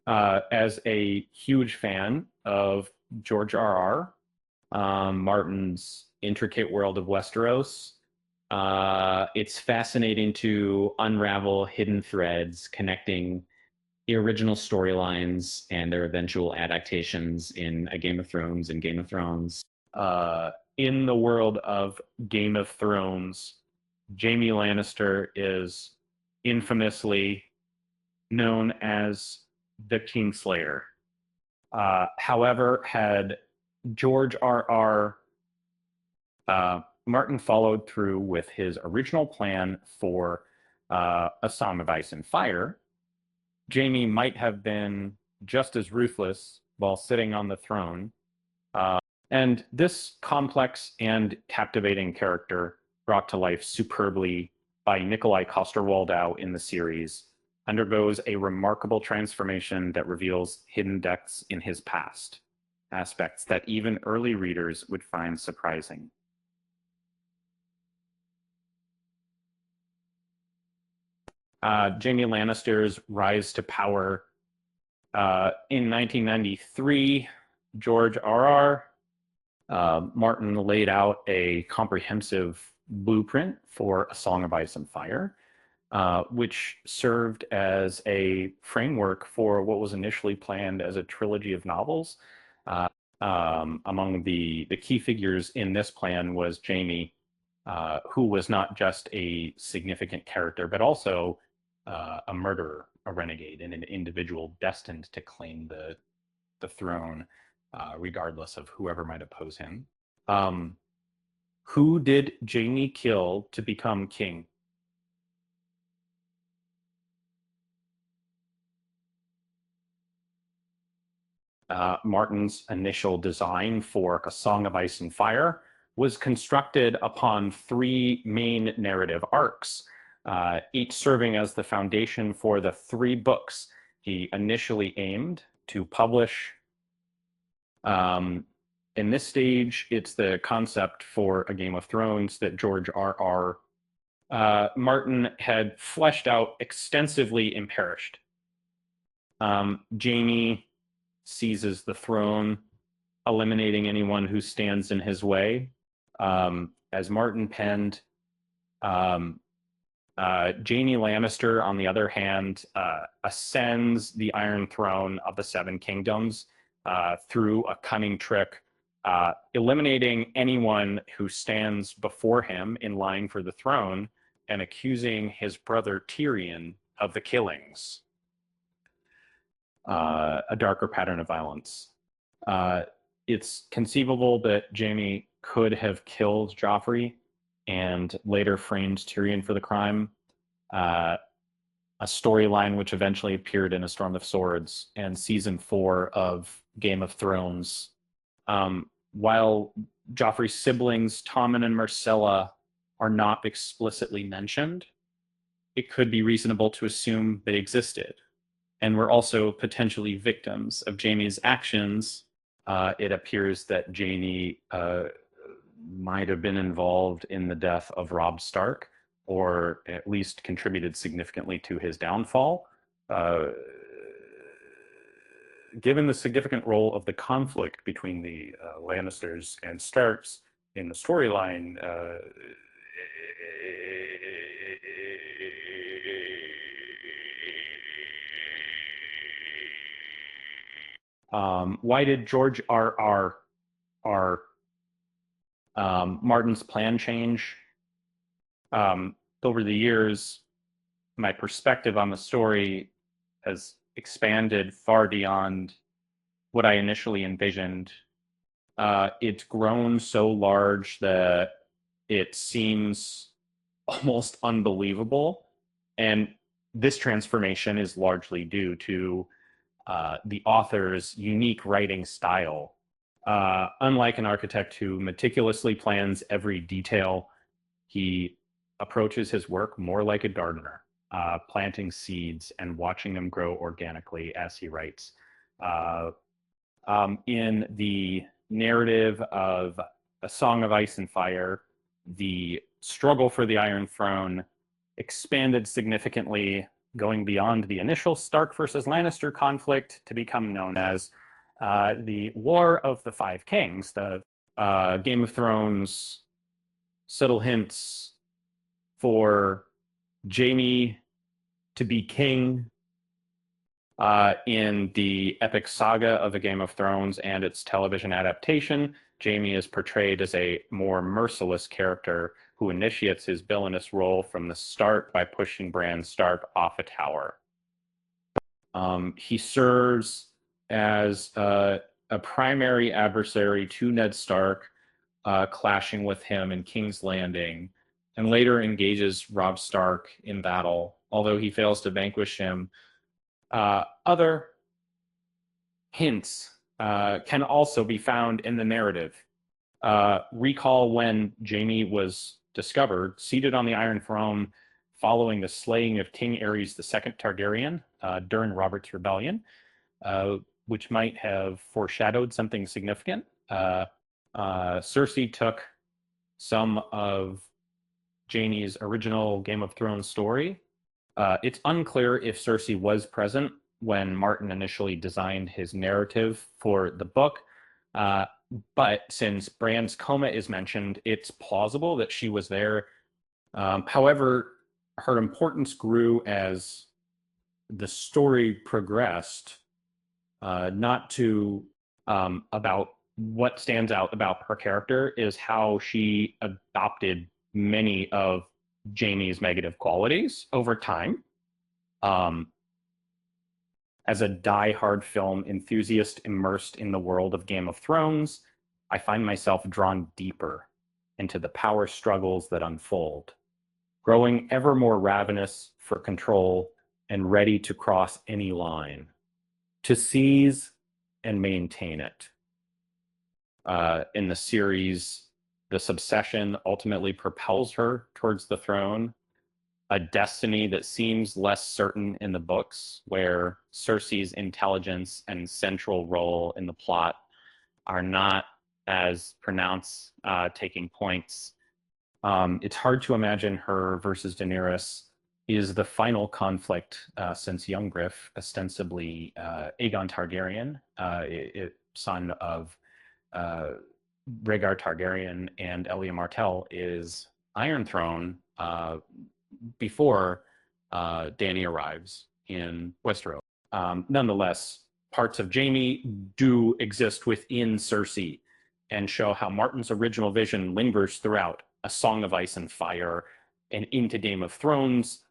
as a huge fan of George R.R., Martin's intricate world of Westeros, it's fascinating to unravel hidden threads connecting the original storylines and their eventual adaptations in A Game of Thrones and Game of Thrones. In the world of Game of Thrones, Jaime Lannister is infamously known as the Kingslayer. However, had George R.R. Martin followed through with his original plan for A Song of Ice and Fire, Jaime might have been just as ruthless while sitting on the throne. And this complex and captivating character, brought to life superbly by Nikolai Coster-Waldau in the series, undergoes a remarkable transformation that reveals hidden depths in his past, aspects that even early readers would find surprising. Jaime Lannister's rise to power. In 1993, George R.R. Martin laid out a comprehensive blueprint for A Song of Ice and Fire, which served as a framework for what was initially planned as a trilogy of novels. Among the key figures in this plan was Jaime, who was not just a significant character, but also a murderer, a renegade, and an individual destined to claim the throne, regardless of whoever might oppose him. Who did Jaime kill to become king? Martin's initial design for A Song of Ice and Fire was constructed upon three main narrative arcs, each serving as the foundation for the three books he initially aimed to publish. In this stage, it's the concept for A Game of Thrones that George R.R. Martin had fleshed out extensively in Perished. Jaime seizes the throne, eliminating anyone who stands in his way. As Martin penned, Jaime Lannister, on the other hand, ascends the Iron Throne of the Seven Kingdoms through a cunning trick, eliminating anyone who stands before him in line for the throne and accusing his brother Tyrion of the killings. A darker pattern of violence. It's conceivable that Jaime could have killed Joffrey and later framed Tyrion for the crime, a storyline which eventually appeared in A Storm of Swords and season 4 of Game of Thrones. While Joffrey's siblings, Tommen and Myrcella, are not explicitly mentioned, it could be reasonable to assume they existed and were also potentially victims of Jaime's actions. It appears that Jaime might have been involved in the death of Robb Stark, or at least contributed significantly to his downfall. Given the significant role of the conflict between the Lannisters and Starks in the storyline, why did George R.R. Martin's plan change? Over the years, my perspective on the story has expanded far beyond what I initially envisioned. It's grown so large that it seems almost unbelievable. And this transformation is largely due to the author's unique writing style. Unlike an architect who meticulously plans every detail, he approaches his work more like a gardener, planting seeds and watching them grow organically as he writes. In the narrative of A Song of Ice and Fire, the struggle for the Iron Throne expanded significantly going beyond the initial Stark versus Lannister conflict to become known as the War of the Five Kings. The Game of Thrones subtle hints for Jaime to be king in the epic saga of the Game of Thrones and its television adaptation. Jaime is portrayed as a more merciless character who initiates his villainous role from the start by pushing Bran Stark off a tower. He serves as a primary adversary to Ned Stark, clashing with him in King's Landing, and later engages Robb Stark in battle, although he fails to vanquish him. Other hints can also be found in the narrative. Recall when Jaime was discovered seated on the Iron Throne following the slaying of King Aerys II Targaryen during Robert's Rebellion, which might have foreshadowed something significant. Cersei took some of Jaime's original Game of Thrones story. It's unclear if Cersei was present when Martin initially designed his narrative for the book, but since Bran's coma is mentioned, it's plausible that she was there. However, her importance grew as the story progressed, not to about what stands out about her character is how she adopted many of Jaime's negative qualities over time. As a die-hard film enthusiast immersed in the world of Game of Thrones, I find myself drawn deeper into the power struggles that unfold, growing ever more ravenous for control and ready to cross any line, to seize and maintain it. In the series, this obsession ultimately propels her towards the throne, a destiny that seems less certain in the books, where Cersei's intelligence and central role in the plot are not as pronounced, taking points. It's hard to imagine her versus Daenerys is the final conflict since Younggriff, ostensibly Aegon Targaryen, son of Rhaegar Targaryen and Elia Martell, is Iron Throne before Dany arrives in Westeros. Nonetheless, parts of Jaime do exist within Cersei and show how Martin's original vision lingers throughout A Song of Ice and Fire and into Game of Thrones,